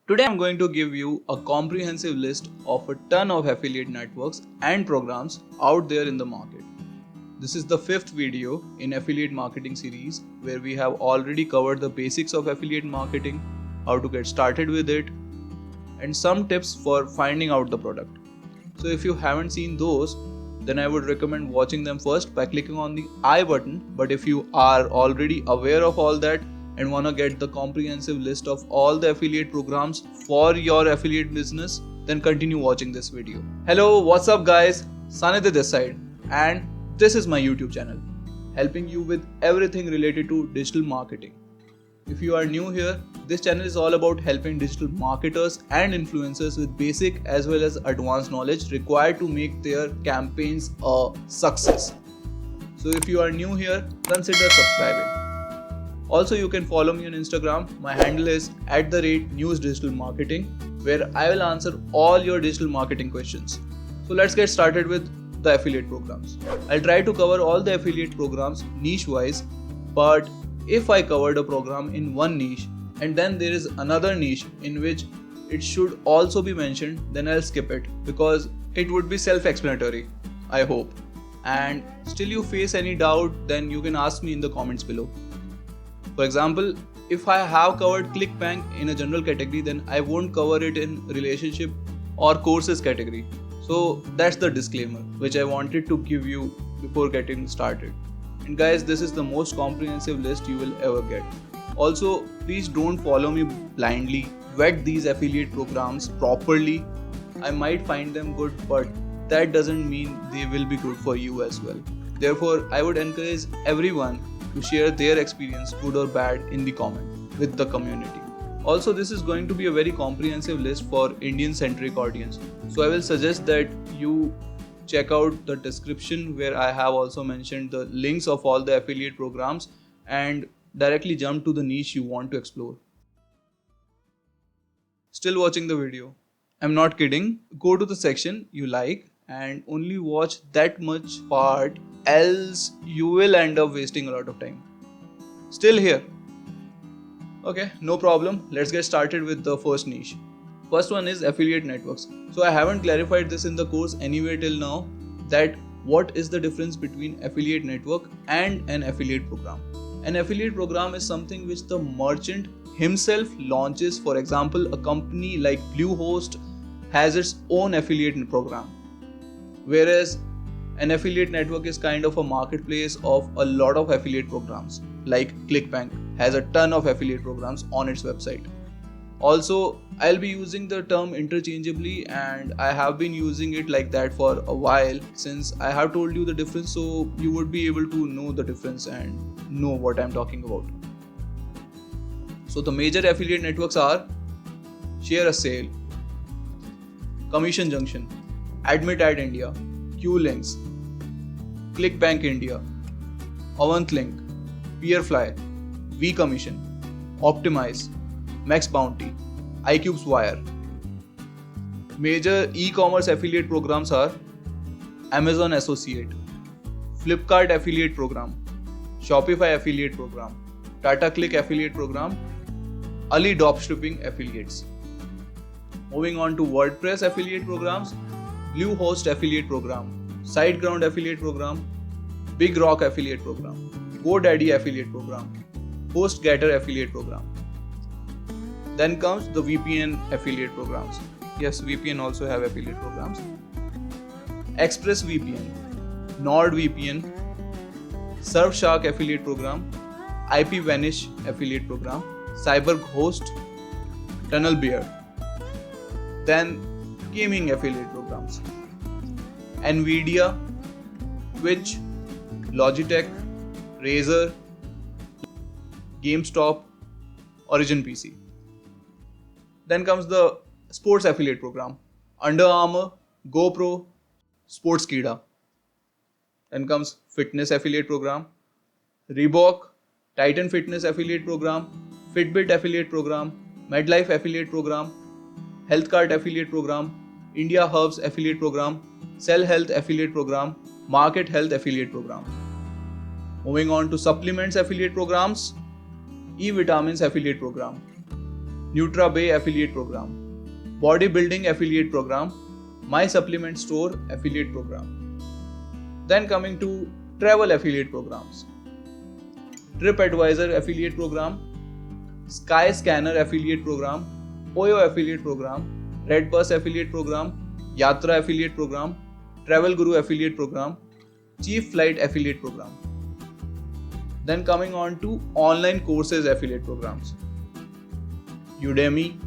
Today I'm going to give you a comprehensive list of a ton of affiliate networks and programs out there in the market. This is the fifth video in affiliate marketing series where we have already covered the basics of affiliate marketing, how to get started with it, and some tips for finding out the product. So if you haven't seen those, then I would recommend watching them first by clicking on the I button. But if you are already aware of all that and want to get the comprehensive list of all the affiliate programs for your affiliate business, then continue watching this video. Hello, what's up guys? Sannidhya this side, and this is my YouTube channel, helping you with everything related to digital marketing. If you are new here, this channel is all about helping digital marketers and influencers with basic as well as advanced knowledge required to make their campaigns a success. So if you are new here, consider subscribing. Also, you can follow me on Instagram. My handle is @newsdigitalmarketing, where I will answer all your digital marketing questions. So let's get started with the affiliate programs. I'll try to cover all the affiliate programs niche wise, but if I covered a program in one niche and then there is another niche in which it should also be mentioned, then I'll skip it because it would be self-explanatory, I hope. And still you face any doubt, then you can ask me in the comments below. For example, if I have covered ClickBank in a general category, then I won't cover it in relationship or courses category. So that's the disclaimer which I wanted to give you before getting started. And guys, this is the most comprehensive list you will ever get. Also, please don't follow me blindly. Vet these affiliate programs properly. I might find them good, but that doesn't mean they will be good for you as well. Therefore, I would encourage everyone to share their experience, good or bad, in the comment with the community. Also, this is going to be a very comprehensive list for Indian-centric audience. So I will suggest that you check out the description where I have also mentioned the links of all the affiliate programs and directly jump to the niche you want to explore. Still watching the video? I'm not kidding. Go to the section you like and only watch that much part, else you will end up wasting a lot of time. Still here? Okay, no problem. Let's get started with the first niche. First one is affiliate networks. So I haven't clarified this in the course anyway till now, that what is the difference between affiliate network and an affiliate program. An affiliate program is something which the merchant himself launches. For example, a company like Bluehost has its own affiliate program, whereas an affiliate network is kind of a marketplace of a lot of affiliate programs. Like ClickBank has a ton of affiliate programs on its website. Also, I'll be using the term interchangeably, and I have been using it like that for a while, since I have told you the difference, so you would be able to know the difference and know what I'm talking about. So the major affiliate networks are Share a Sale, Commission Junction, Admit Ad India, Qlinks, ClickBank India, Avantlink, Peerfly, vCommission, Optimize, Max Bounty, iCube's Wire. Major e-commerce affiliate programs are Amazon Associate, Flipkart Affiliate Program, Shopify Affiliate Program, Tata Click Affiliate Program, Ali Dropshipping Affiliates. Moving on to Wordpress affiliate programs, Bluehost Affiliate Program, SiteGround Affiliate Program, Big Rock Affiliate Program, GoDaddy Affiliate Program, HostGator Affiliate Program. Then comes the VPN affiliate programs. Yes, VPN also have affiliate programs. ExpressVPN, NordVPN, Surfshark affiliate program, IPVanish affiliate program, CyberGhost, TunnelBear. Then gaming affiliate programs. Nvidia, Twitch, Logitech, Razer, GameStop, Origin PC. Then comes the sports affiliate program. Under Armour, GoPro, Sportskeeda. Then comes fitness affiliate program. Reebok, Titan Fitness affiliate program, Fitbit affiliate program, MedLife affiliate program, HealthCart affiliate program, India Herbs affiliate program, Cell Health affiliate program, Market Health affiliate program. Moving on to supplements affiliate programs, E-Vitamins affiliate program, Nutra Bay affiliate program, bodybuilding affiliate program, my supplement store affiliate program. Then coming to travel affiliate programs, TripAdvisor affiliate program, Skyscanner affiliate program, Oyo affiliate program, Redbus affiliate program, Yatra affiliate program, Travel Guru affiliate program, Chief Flight affiliate program. Then coming on to online courses affiliate programs, Udemy,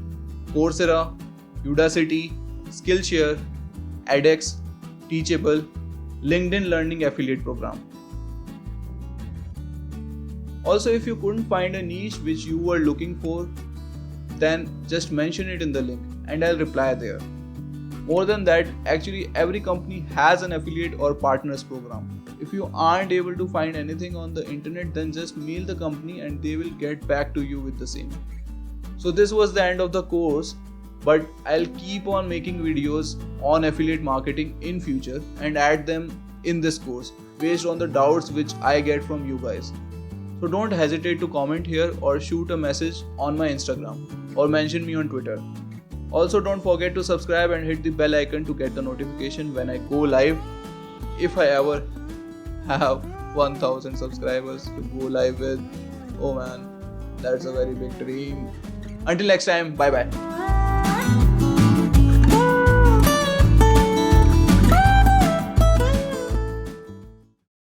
Coursera, Udacity, Skillshare, edX, Teachable, LinkedIn Learning affiliate program. Also, if you couldn't find a niche which you were looking for, then just mention it in the link and I'll reply there. More than that, actually every company has an affiliate or partners program. If you aren't able to find anything on the internet, then just mail the company and they will get back to you with the same. So this was the end of the course, but I'll keep on making videos on affiliate marketing in future and add them in this course based on the doubts which I get from you guys. So don't hesitate to comment here or shoot a message on my Instagram or mention me on Twitter. Also, don't forget to subscribe and hit the bell icon to get the notification when I go live. If I ever have 1000 subscribers to go live with, oh man, that's a very big dream. Until next time, bye bye.